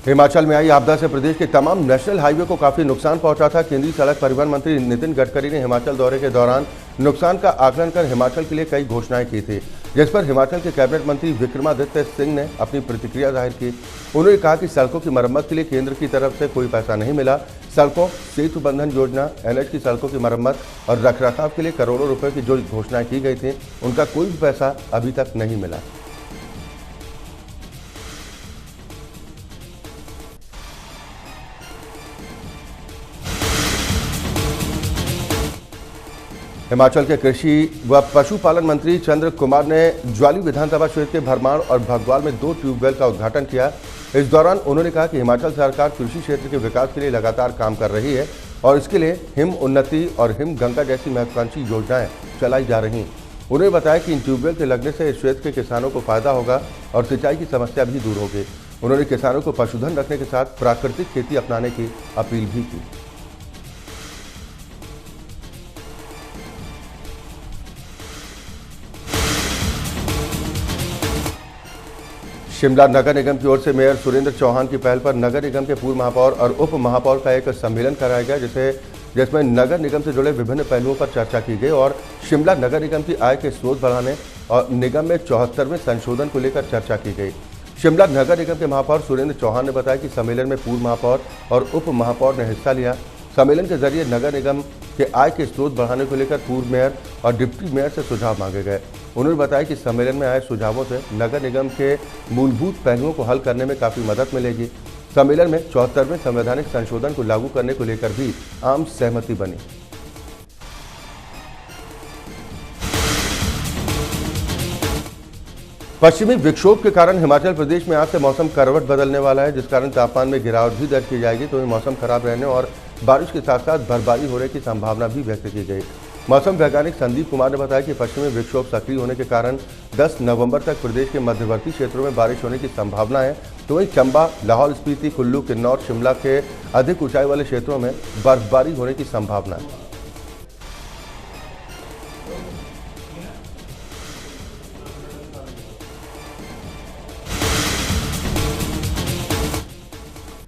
हिमाचल में आई आपदा से प्रदेश के तमाम नेशनल हाईवे को काफी नुकसान पहुंचा था। केंद्रीय सड़क परिवहन मंत्री नितिन गडकरी ने हिमाचल दौरे के दौरान नुकसान का आकलन कर हिमाचल के लिए कई घोषणाएं की थी, जिस पर हिमाचल के कैबिनेट मंत्री विक्रमादित्य सिंह ने अपनी प्रतिक्रिया जाहिर की। उन्होंने कहा कि सड़कों की मरम्मत के लिए केंद्र की तरफ से कोई पैसा नहीं मिला। सड़कों, सेतु बंधन योजना, एनएच की सड़कों की मरम्मत और रखरखाव के लिए करोड़ों रुपए की जो घोषणाएं की गई थी, उनका कोई भी पैसा अभी तक नहीं मिला। हिमाचल के कृषि व पशुपालन मंत्री चंद्र कुमार ने ज्वाली विधानसभा क्षेत्र के भरमाण और भगवाल में 2 ट्यूबवेल का उद्घाटन किया। इस दौरान उन्होंने कहा कि हिमाचल सरकार कृषि क्षेत्र के विकास के लिए लगातार काम कर रही है और इसके लिए हिम उन्नति और हिम गंगा जैसी महत्वाकांक्षी योजनाएं चलाई जा रही। उन्होंने बताया कि इन ट्यूबवेल के लगने से इस क्षेत्र के किसानों को फायदा होगा और सिंचाई की समस्या भी दूर होगी। उन्होंने किसानों को पशुधन रखने के साथ प्राकृतिक खेती अपनाने की अपील भी की। शिमला नगर निगम की ओर से मेयर सुरेंद्र चौहान की पहल पर नगर निगम के पूर्व महापौर और उप महापौर का एक सम्मेलन कराया गया, जिसमें नगर निगम से जुड़े विभिन्न पहलुओं पर चर्चा की गई और शिमला नगर निगम की आय के स्रोत बढ़ाने और निगम में 74वें संशोधन को लेकर चर्चा की गई। शिमला नगर निगम के महापौर सुरेंद्र चौहान ने बताया कि सम्मेलन में पूर्व महापौर और उप महापौर ने हिस्सा लिया। सम्मेलन के जरिए नगर निगम के आय के स्रोत बढ़ाने को लेकर पूर्व मेयर और डिप्टी मेयर से सुझाव मांगे गए। उन्होंने बताया कि सम्मेलन में आए सुझावों से नगर निगम के मूलभूत पहलुओं को हल करने में काफी मदद मिलेगी। सम्मेलन में 74वें संवैधानिक संशोधन को लागू करने को लेकर भी आम सहमति बनी। पश्चिमी विक्षोभ के कारण हिमाचल प्रदेश में आज से मौसम करवट बदलने वाला है, जिस कारण तापमान में गिरावट भी दर्ज की जाएगी। तो मौसम खराब रहने और बारिश के साथ साथ बर्फबारी होने की संभावना भी व्यक्त की गई। मौसम वैज्ञानिक संदीप कुमार ने बताया कि पश्चिमी विक्षोभ सक्रिय होने के कारण 10 नवंबर तक प्रदेश के मध्यवर्ती क्षेत्रों में बारिश होने की संभावना है। तो वहीं चंबा, लाहौल स्पीति, कुल्लू, किन्नौर, शिमला के अधिक ऊंचाई वाले क्षेत्रों में बर्फबारी होने की संभावना है।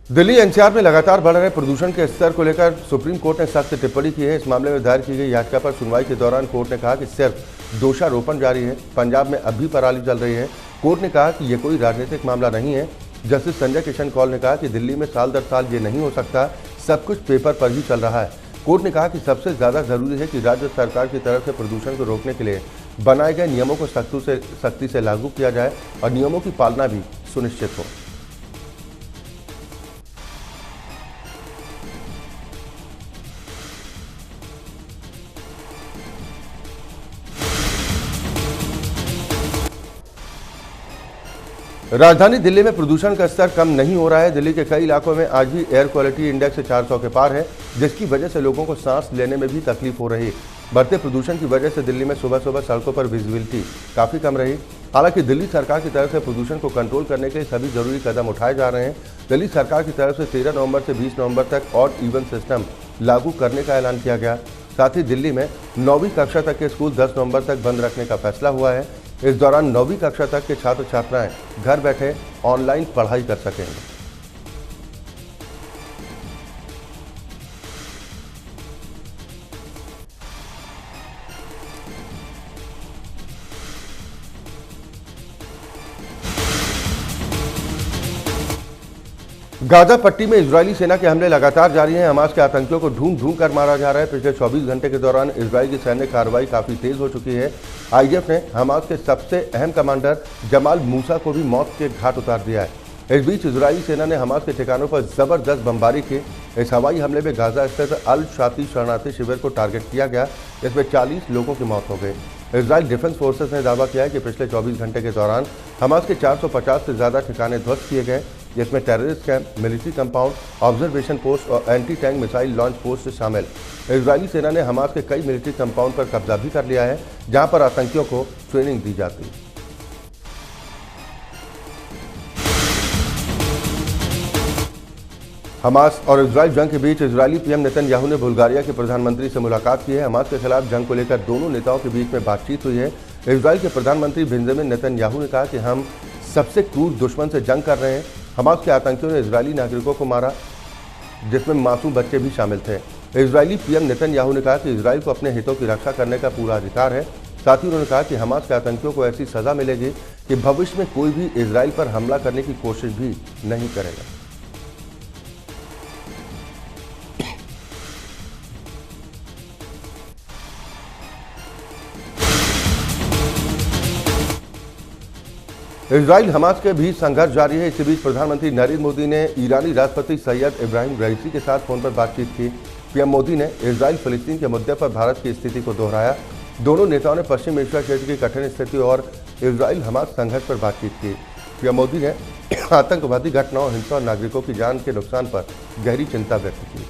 दिल्ली एनसीआर में लगातार बढ़ रहे प्रदूषण के स्तर को लेकर सुप्रीम कोर्ट ने सख्त टिप्पणी की है। इस मामले में दायर की गई याचिका पर सुनवाई के दौरान कोर्ट ने कहा कि सिर्फ दोषारोपण जारी है। पंजाब में अब भी पराली जल रही है। कोर्ट ने कहा कि यह कोई राजनीतिक मामला नहीं है। जस्टिस संजय किशन कौल ने कहा कि दिल्ली में साल दर साल ये नहीं हो सकता, सब कुछ पेपर पर ही चल रहा है। कोर्ट ने कहा कि सबसे ज्यादा जरूरी है कि राज्य सरकार की तरफ से प्रदूषण को रोकने के लिए बनाए गए नियमों को सख्ती से लागू किया जाए और नियमों की पालना भी सुनिश्चित हो। राजधानी दिल्ली में प्रदूषण का स्तर कम नहीं हो रहा है। दिल्ली के कई इलाकों में आज भी एयर क्वालिटी इंडेक्स 400 के पार है, जिसकी वजह से लोगों को सांस लेने में भी तकलीफ हो रही है। बढ़ते प्रदूषण की वजह से दिल्ली में सुबह सुबह सड़कों पर विजिबिलिटी काफ़ी कम रही। हालांकि दिल्ली सरकार की तरफ से प्रदूषण को कंट्रोल करने के लिए सभी जरूरी कदम उठाए जा रहे हैं। दिल्ली सरकार की तरफ से 13 नवंबर से 20 नवंबर तक ऑड इवन सिस्टम लागू करने का ऐलान किया गया। साथ ही दिल्ली में 9वीं कक्षा तक के स्कूल 10 नवंबर तक बंद रखने का फैसला हुआ है। इस दौरान 9वीं कक्षा तक के छात्र छात्राएं घर बैठे ऑनलाइन पढ़ाई कर सकेंगे। गाजा पट्टी में इजरायली सेना के हमले लगातार जारी हैं। हमास के आतंकियों को ढूंढ कर मारा जा रहा है। पिछले 24 घंटे के दौरान इजरायल की सैन्य कार्रवाई काफी तेज हो चुकी है। आईडीएफ ने हमास के सबसे अहम कमांडर जमाल मूसा को भी मौत के घाट उतार दिया है। इस बीच इजरायली सेना ने हमास के ठिकानों पर जबरदस्त बमबारी की। इस हवाई हमले में गाजा स्थित अल शाती शरणार्थी शिविर को टारगेट किया गया, जिसमें 40 लोगों की मौत हो गई। इजरायल डिफेंस फोर्सेस ने दावा किया है कि पिछले 24 घंटे के दौरान हमास के 450 से ज्यादा ठिकाने ध्वस्त किए गए, जिसमें terrorist camp, military compound, observation post और anti tank missile launch post शामिल। इजरायली सेना ने हमास के कई मिलिट्री कंपाउंड पर कब्जा भी कर लिया है, जहां पर आतंकियों को ट्रेनिंग दी जाती है। हमास और इजरायल जंग के बीच इजरायली पीएम नेतन्याहू ने बुल्गारिया के प्रधानमंत्री से मुलाकात की है। हमास के खिलाफ जंग को लेकर दोनों नेताओं के बीच में बातचीत हुई है। इजरायल के प्रधानमंत्री बेंजामिन नेतन्याहू ने कहा कि हम सबसे क्रूर दुश्मन से जंग कर रहे हैं हमास के आतंकियों ने इजरायली नागरिकों को मारा, जिसमें मासूम बच्चे भी शामिल थे। इजरायली पीएम नेतन्याहू ने कहा कि इजरायल को अपने हितों की रक्षा करने का पूरा अधिकार है। साथ ही उन्होंने कहा कि हमास के आतंकियों को ऐसी सजा मिलेगी कि भविष्य में कोई भी इजरायल पर हमला करने की कोशिश भी नहीं करेगा। इजराइल हमास के बीच संघर्ष जारी है। इसी बीच प्रधानमंत्री नरेंद्र मोदी ने ईरानी राष्ट्रपति सैयद इब्राहिम रईसी के साथ फोन पर बातचीत की। पीएम मोदी ने इजराइल फिलिस्तीन के मुद्दे पर भारत की स्थिति को दोहराया। दोनों नेताओं ने पश्चिम एशिया क्षेत्र की कठिन स्थिति और इजराइल हमास संघर्ष पर बातचीत की। पीएम मोदी ने आतंकवादी घटनाओं, हिंसा और नागरिकों की जान के नुकसान पर गहरी चिंता व्यक्त की।